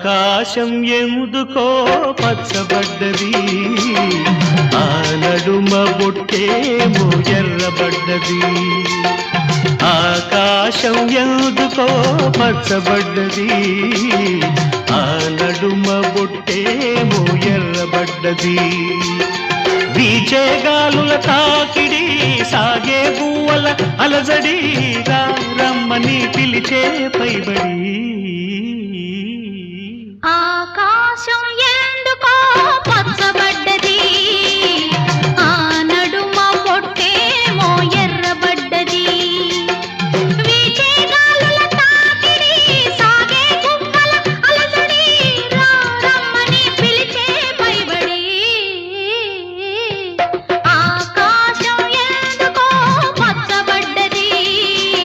ఆకాశం ఎందుకో పచ్చబడ్డది, ఆ నడుమ బొట్టేమో ఎర్రబడ్డది. ఆకాశం ఎందుకో పచ్చబడ్డది, ఆ నడుమ బొట్టేమో ఎర్రబడ్డది. వీచే గాలుల తాకిడి, సాగే పువ్వుల అలజడి, రమ్మని పిలిచే పైబడి. ఆకాశం